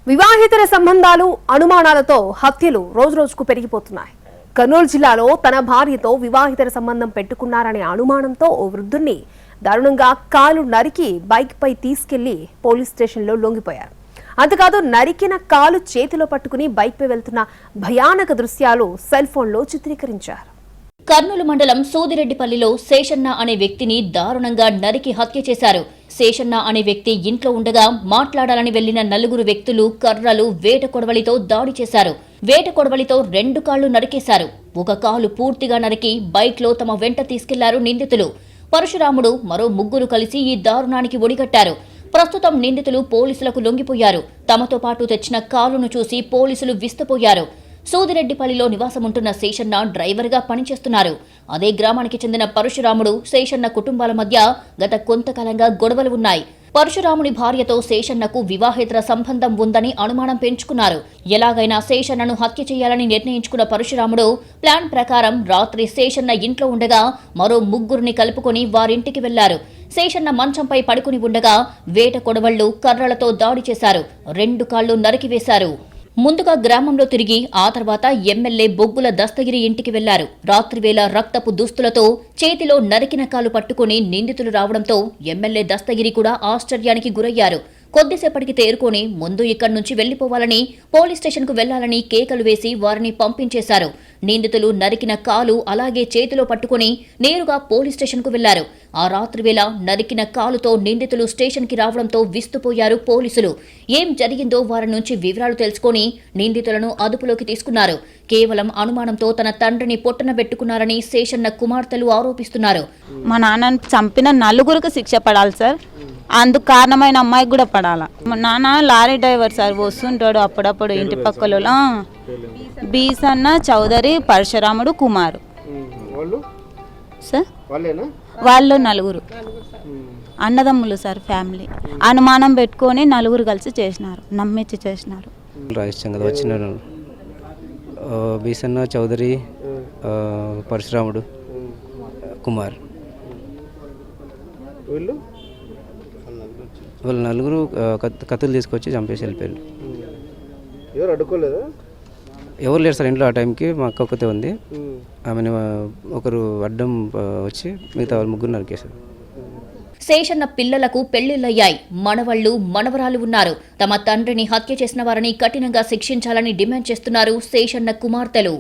వివాహేతర సంబంధాలు అనుమానాలతో హత్యలు రోజురోజుకు పెరిగిపోతున్నాయి. కర్నూలు జిల్లాలో తన భార్యతో వివాహేతర సంబంధం పెట్టుకున్నారనే అనుమానంతో ఓ వృద్ధుణ్ణి దారుణంగా కాలు నరికి బైక్ పై తీసుకెళ్లి పోలీస్ స్టేషన్లో లొంగిపోయారు. అంతేకాదు నరికిన కాలు చేతిలో పట్టుకుని బైక్ పై వెళ్తున్న భయానక దృశ్యాలు సెల్ ఫోన్లో చిత్రీకరించారు. కర్నూలు మండలం సూదిరెడ్డిపల్లిలో శేషన్న అనే వ్యక్తిని దారుణంగా నరికి హత్య చేశారు. శేషన్న అనే వ్యక్తి ఇంట్లో ఉండగా మాట్లాడాలని వెళ్లిన నలుగురు వ్యక్తులు కర్రలు వేట కొడవలితో దాడి చేశారు. వేట కొడవలితో 2 కాళ్లు నరికేశారు. ఒక కాలు పూర్తిగా నరికి బైక్లో తమ వెంట తీసుకెళ్లారు నిందితులు. పరశురాముడు మరో 3 కలిసి ఈ దారుణానికి ఒడిగట్టారు. ప్రస్తుతం నిందితులు పోలీసులకు లొంగిపోయారు. తమతో పాటు తెచ్చిన కాలును చూసి పోలీసులు విస్తుపోయారు. సూదిరెడ్డిపల్లిలో నివాసముంటున్న శేషన్న డ్రైవర్గా పనిచేస్తున్నారు. అదే గ్రామానికి చెందిన పరశురాముడు శేషన్న కుటుంబాల మధ్య గత కొంతకాలంగా గొడవలు ఉన్నాయి. పరశురాముని భార్యతో శేషన్నకు వివాహేతర సంబంధం ఉందని అనుమానం పెంచుకున్నారు. ఎలాగైనా శేషన్నను హత్య చేయాలని నిర్ణయించుకున్న పరశురాముడు ప్లాన్ ప్రకారం రాత్రి శేషన్న ఇంట్లో ఉండగా మరో 3 కలుపుకొని వారింటికి వెళ్లారు. శేషన్న మంచంపై పడుకుని ఉండగా వేట కొడవళ్లు కర్రలతో దాడి చేశారు. 2 కాళ్లు నరికివేశారు. ముందుగా గ్రామంలో తిరిగి ఆ తర్వాత ఎమ్మెల్యే బొగ్గుల దస్తగిరి ఇంటికి వెళ్లారు. రాత్రివేళ రక్తపు దుస్తులతో చేతిలో నరికిన కాలు పట్టుకుని నిందితులు రావడంతో ఎమ్మెల్యే దస్తగిరి కూడా ఆశ్చర్యానికి గురయ్యారు. కొద్దిసేపటికి తేరుకొని ముందు ఇక్కడి నుంచి వెళ్లిపోవాలని పోలీస్ స్టేషన్కు వెళ్లాలని కేకలు వేసి వారిని పంపించేశారు. నిందితులు నరికిన కాలు అలాగే చేతిలో పట్టుకుని నేరుగా పోలీస్ స్టేషన్కు వెళ్లారు. ఆ రాత్రివేళ నరికిన కాలుతో నిందితులు స్టేషన్కి రావడంతో విస్తుపోయారు పోలీసులు. ఏం జరిగిందో వారి నుంచి వివరాలు తెలుసుకొని నిందితులను అదుపులోకి తీసుకున్నారు. కేవలం అనుమానంతో తన తండ్రిని పొట్టనబెట్టుకున్నారని శేషన్న కుమార్తెలు ఆరోపిస్తున్నారు. మా నాన్నని చంపిన 4 శిక్ష పడాలి సార్. అందుకు కారణమైన అమ్మాయికి కూడా పడాలా. మా నాన్న లారీ డ్రైవర్ సార్, వస్తుంటాడు అప్పుడప్పుడు ఇంటి పక్కలో. బీసన్న చౌదరి, పరశురాముడు, కుమారు సార్. వాళ్ళు 4 అన్నదమ్ములు సార్. ఫ్యామిలీ అనుమానం పెట్టుకొని 4 కలిసి చేసినారు, నమ్మించి చేసినారు. వచ్చినారు బీసన్న చౌదరి, పరశురాముడు, కుమార్. వాళ్ళు 4 కత్తులు తీసుకొచ్చి చంపేసి వెళ్ళిపోయారు. ఎవరు అడ్డుకోలేదా? ఎవరు లేరు సార్ ఇంట్లో. ఆ టైంకి మా అక్క ఒక్కతే ఉంది. ఆమెను ఒకరు అడ్డం వచ్చి మిగతా వాళ్ళు 3 నరికేశారు. శేషన్న పిల్లలకు పెళ్లిళ్లయ్యాయి. మనవళ్లు మనవరాలు ఉన్నారు. తమ తండ్రిని హత్య చేసిన వారిని కఠినంగా శిక్షించాలని డిమాండ్ చేస్తున్నారు శేషన్న కుమార్తెలు.